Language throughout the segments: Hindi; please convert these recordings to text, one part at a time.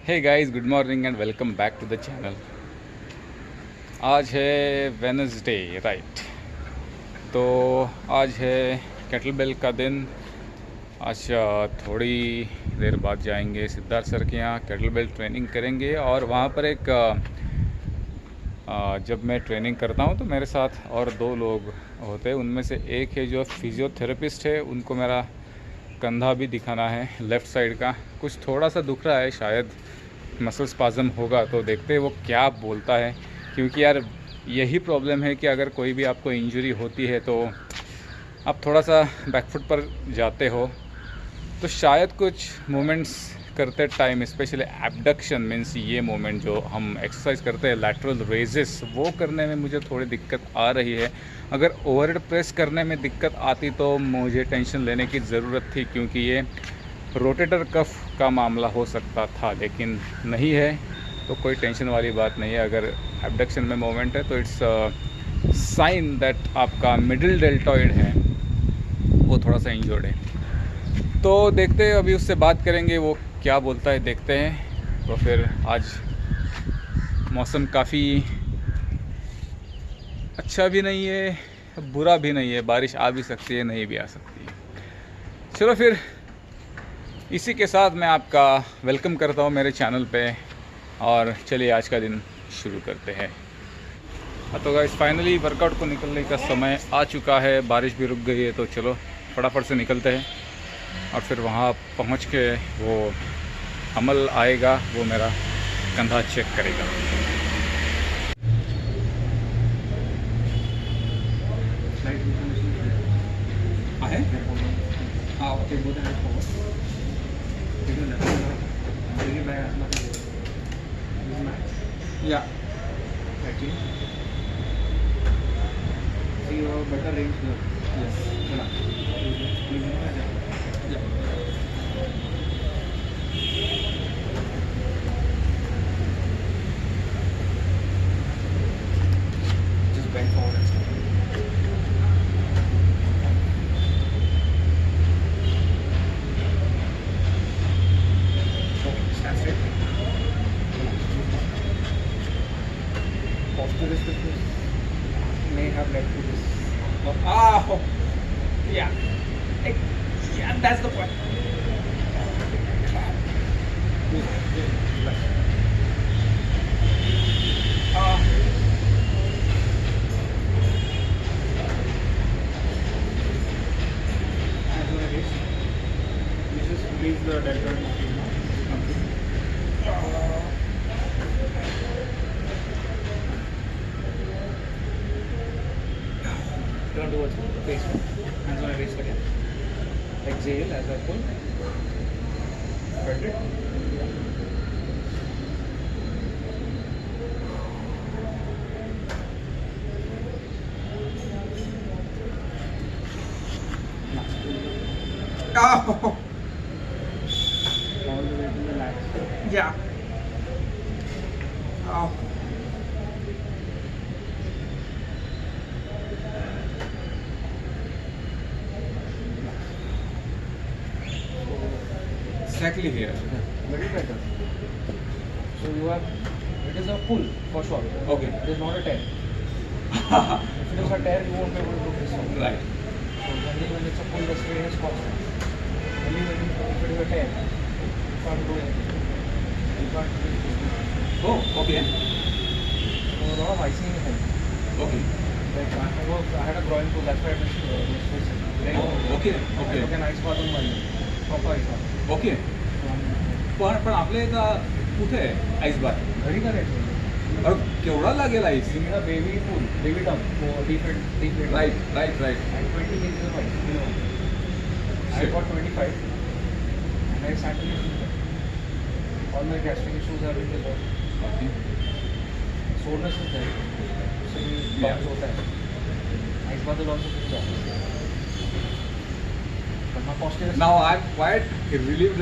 Hey guys, good morning and welcome back to the channel. आज है वेनसडे, राइट। तो आज है केटल बेल का दिन। आज थोड़ी देर बाद जाएंगे सिद्धार्थ सर के यहाँ, केटल बेल ट्रेनिंग करेंगे। और वहाँ पर एक जब मैं ट्रेनिंग करता हूँ तो मेरे साथ और दो लोग होते हैं। उनमें से एक है जो फिजियोथेरेपिस्ट है, उनको मेरा कंधा भी दिखाना है, लेफ़्ट साइड का कुछ थोड़ा सा दुख रहा है, शायद मसल स्पाज़म होगा। तो देखते हैं वो क्या बोलता है, क्योंकि यार यही प्रॉब्लम है कि अगर कोई भी आपको इंजरी होती है तो आप थोड़ा सा बैकफुट पर जाते हो तो शायद कुछ मोमेंट्स करते टाइम, स्पेशली एब्डक्शन मीन्स ये मोमेंट जो हम एक्सरसाइज करते हैं लैटरल रेजेस, वो करने में मुझे थोड़ी दिक्कत आ रही है। अगर ओवरहेड प्रेस करने में दिक्कत आती तो मुझे टेंशन लेने की ज़रूरत थी, क्योंकि ये रोटेटर कफ का मामला हो सकता था, लेकिन नहीं है तो कोई टेंशन वाली बात नहीं है। अगर एब्डक्शन में मोमेंट है तो इट्स साइन दैट आपका मिडिल डेल्टॉइड है वो थोड़ा सा इंजर्ड है। तो देखते हैं, अभी उससे बात करेंगे वो क्या बोलता है, देखते हैं। तो फिर आज मौसम काफ़ी अच्छा भी नहीं है, बुरा भी नहीं है, बारिश आ भी सकती है, नहीं भी आ सकती है। चलो फिर इसी के साथ मैं आपका वेलकम करता हूँ मेरे चैनल पे, और चलिए आज का दिन शुरू करते हैं। तो गाइस, फाइनली वर्कआउट को निकलने का समय आ चुका है, बारिश भी रुक गई है, तो चलो फटाफट से निकलते हैं। और फिर वहाँ पहुँच के वो अमल आएगा, वो मेरा कंधा चेक करेगा। आहे? हाँ, ओके। या See your better range here. Yes या Just bend forward and stop. Okay, stand straight. Posture is this may have led to this. Oh, yeah. Yeah, that's the point. Hands on the wrist. You just release the deltoid muscle now. Turn towards me. Face me. Hands on the wrist again. Exhale as I pull. Felt it? Oh, All the way to the lats. yeah. Oh. Exactly here. Very better. So you have, it is a pull for sure. Okay. It is not a tear. If it is a tear, you won't be able to do this one. Right. So generally when it's a pull, the strain is constant. Only when if it is a tear, you can't do anything. You can't do anything. Oh, okay. So a lot of icing is happening. Okay. Like I had a groin pull, that's why I missed it. Oh, okay. I Okay. took an ice bath on my proper ice bath. Okay. पण आपल्या इथं कुठे आहे आईस बार? घरी करायचं. और केवढा लागेल ice? You need a baby pool, baby tub for deep it. Right right right. And 20 kgs of ice, minimum. I Shit. got 25 and I sat in the freezer. All my gastric issues are in the body. Soreness is there. So you bounce होता है. Ice bath will also fix that. But my posture is now I am quite relieved.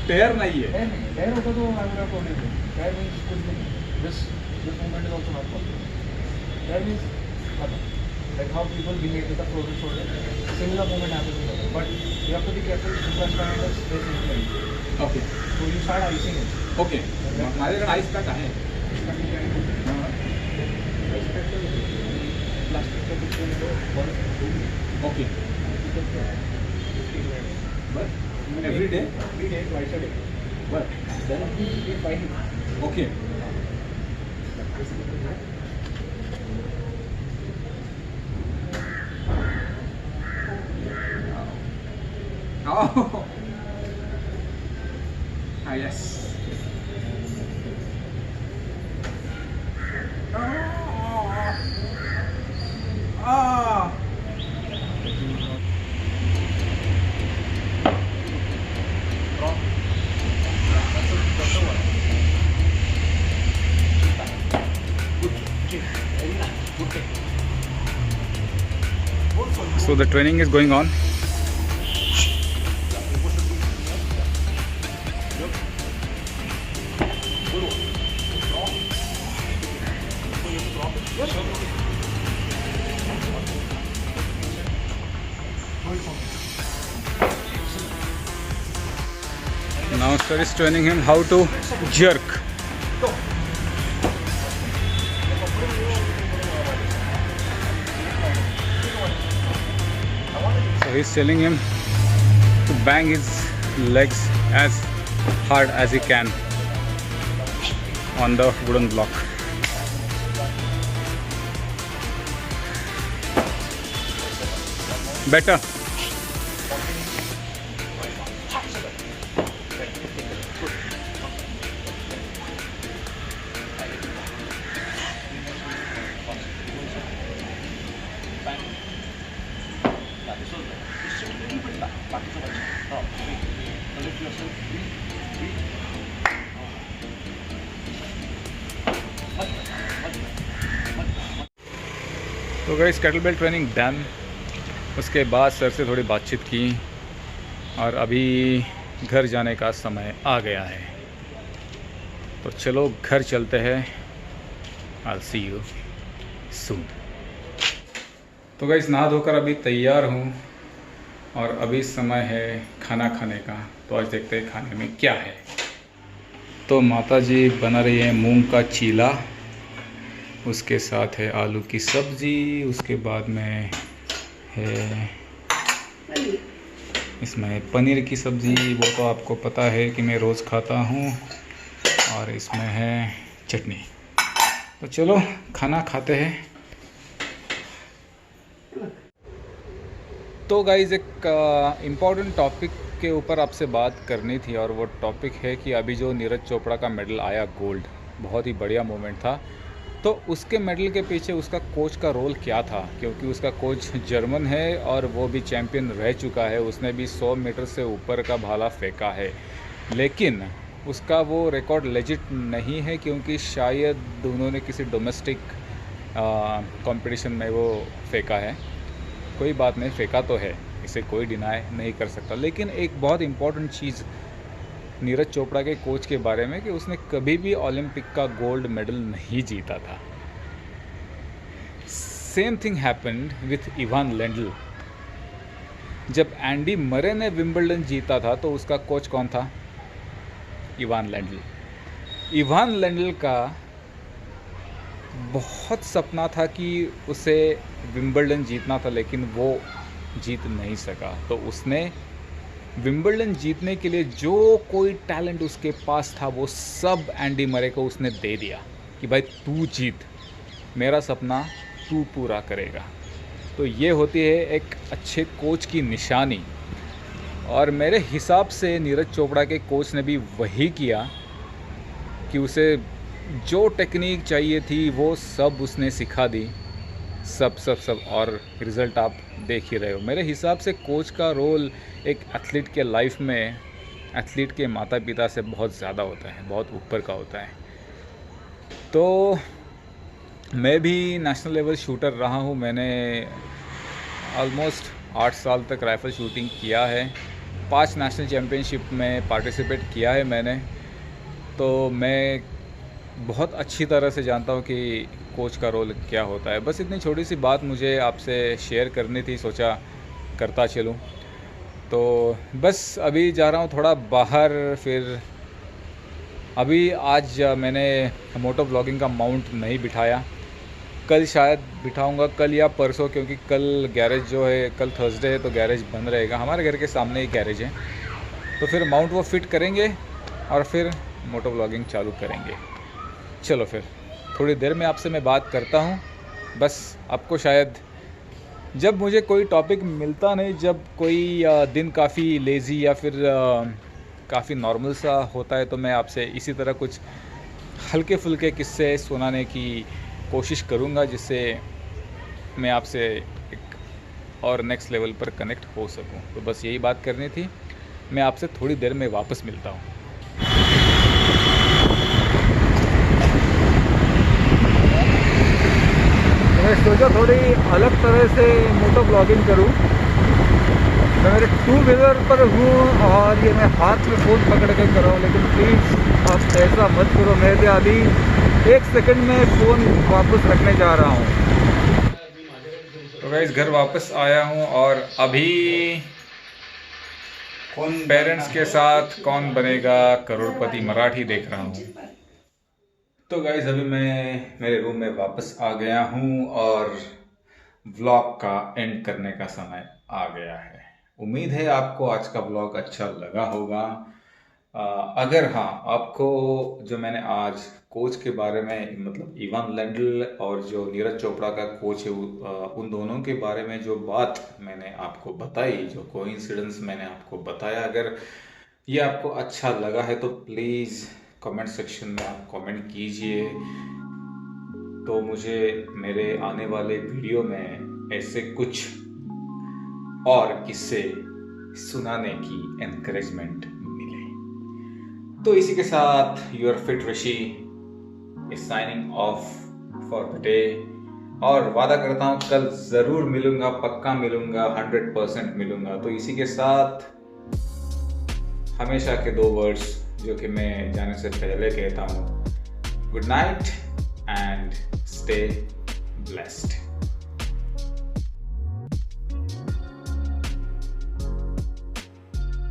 Tear नहीं है. Tear नहीं. Tear होता तो I would have told you. Tear means कुछ नहीं. This movement is also not possible. Tear means nothing. Like how people behave with the frozen shoulder, similar movement happens with it. But you have to be careful. Supraspinal is inflamed. Okay So you start icing it. Okay माझ्याकडे आईस पॅक आहे okay every day Twice a day. बरं Then you get fine. Okay Oh. Ah, yes. Ah. So the training is going on. Now sir is training him how to jerk. So he's telling him to bang his legs as hard as he can on the wooden block. Better. तो गाइस केटलबेल ट्रेनिंग डन। उसके बाद सर से थोड़ी बातचीत की और अभी घर जाने का समय आ गया है, तो चलो घर चलते हैं। I'll see you soon। तो गाइस नहा धोकर अभी तैयार हूँ और अभी समय है खाना खाने का। तो आज देखते हैं खाने में क्या है। तो माता जी बना रही है मूंग का चीला, उसके साथ है आलू की सब्ज़ी, उसके बाद में है इसमें पनीर की सब्ज़ी, वो तो आपको पता है कि मैं रोज़ खाता हूँ, और इसमें है चटनी। तो चलो खाना खाते हैं। तो गाइज़ एक इम्पॉर्टेंट टॉपिक के ऊपर आपसे बात करनी थी, और वो टॉपिक है कि अभी जो नीरज चोपड़ा का मेडल आया गोल्ड, बहुत ही बढ़िया मोमेंट था। तो उसके मेडल के पीछे उसका कोच का रोल क्या था, क्योंकि उसका कोच जर्मन है और वो भी चैम्पियन रह चुका है। उसने भी 100 मीटर से ऊपर का भाला फेंका है, लेकिन उसका वो रिकॉर्ड लेजिट नहीं है, क्योंकि शायद उन्होंने किसी डोमेस्टिक कंपटीशन में वो फेंका है। कोई बात नहीं, फेंका तो है, इसे कोई डिनाई नहीं कर सकता। लेकिन एक बहुत इम्पॉर्टेंट चीज़ नीरज चोपड़ा के कोच के बारे में कि उसने कभी भी ओलंपिक का गोल्ड मेडल नहीं जीता था। Same thing happened with Ivan Lendl. जब एंडी मरे ने विंबलडन जीता था तो उसका कोच कौन था? Ivan Lendl. इवान लेंडल का बहुत सपना था कि उसे विंबलडन जीतना था, लेकिन वो जीत नहीं सका। तो उसने विंबलडन जीतने के लिए जो कोई टैलेंट उसके पास था वो सब एंडी मरे को उसने दे दिया कि भाई तू जीत, मेरा सपना तू पूरा करेगा। तो ये होती है एक अच्छे कोच की निशानी, और मेरे हिसाब से नीरज चोपड़ा के कोच ने भी वही किया कि उसे जो टेक्निक चाहिए थी वो सब उसने सिखा दी, सब और रिज़ल्ट आप देख ही रहे हो। मेरे हिसाब से कोच का रोल एक एथलीट के लाइफ में एथलीट के माता पिता से बहुत ज़्यादा होता है, बहुत ऊपर का होता है। तो मैं भी नेशनल लेवल शूटर रहा हूँ। मैंने ऑलमोस्ट 8 साल तक राइफ़ल शूटिंग किया है, 5 नेशनल चैम्पियनशिप में पार्टिसिपेट किया है मैंने। तो मैं बहुत अच्छी तरह से जानता हूँ कि कोच का रोल क्या होता है। बस इतनी छोटी सी बात मुझे आपसे शेयर करनी थी, सोचा करता चलूँ। तो बस अभी जा रहा हूँ थोड़ा बाहर, फिर अभी आज मैंने मोटो ब्लॉगिंग का माउंट नहीं बिठाया, कल शायद बिठाऊंगा, कल या परसों, क्योंकि कल गैरेज जो है, कल थर्सडे है तो गैरेज बंद रहेगा। हमारे घर के सामने ही गैरेज है, तो फिर माउंट वो फिट करेंगे और फिर मोटो ब्लॉगिंग चालू करेंगे। चलो फिर थोड़ी देर में आपसे मैं बात करता हूँ। बस आपको शायद जब मुझे कोई टॉपिक मिलता नहीं, जब कोई दिन काफ़ी लेज़ी या फिर काफ़ी नॉर्मल सा होता है, तो मैं आपसे इसी तरह कुछ हल्के फुल्के किस्से सुनाने की कोशिश करूँगा, जिससे मैं आपसे एक और नेक्स्ट लेवल पर कनेक्ट हो सकूँ। तो बस यही बात करनी थी। मैं आपसे थोड़ी देर में वापस मिलता हूँ। मैं सोचा थोड़ी अलग तरह से मोटो ब्लॉगिंग करूं। मैं मेरे 2 व्हीलर पर हूं और ये मैं हाथ में फ़ोन पकड़ के कर रहा हूँ, लेकिन प्लीज़ आप ऐसा मत करो। मैं भी अभी 1 सेकंड में फ़ोन वापस रखने जा रहा हूँ। तो गाइस घर वापस आया हूँ और अभी पेरेंट्स के साथ कौन बनेगा करोड़पति मराठी देख रहा हूँ। तो गाइस अभी मैं मेरे रूम में वापस आ गया हूँ और व्लॉग का एंड करने का समय आ गया है। उम्मीद है आपको आज का व्लॉग अच्छा लगा होगा। अगर हाँ, आपको जो मैंने आज कोच के बारे में, मतलब इवान लेंडल और जो नीरज चोपड़ा का कोच है, उन दोनों के बारे में जो बात मैंने आपको बताई, जो कोइंसिडेंस मैंने आपको बताया, अगर ये आपको अच्छा लगा है तो प्लीज़ कमेंट सेक्शन में आप कमेंट कीजिए, तो मुझे मेरे आने वाले वीडियो में ऐसे कुछ और किस्से सुनाने की एनकरेजमेंट मिले। तो इसी के साथ your fit Rishi is signing off for the day, और वादा करता हूँ कल ज़रूर मिलूंगा, पक्का मिलूंगा, 100% मिलूंगा। तो इसी के साथ हमेशा के 2 वर्ड्स जो कि मैं जाने से पहले कहता हूँ, good night and stay blessed.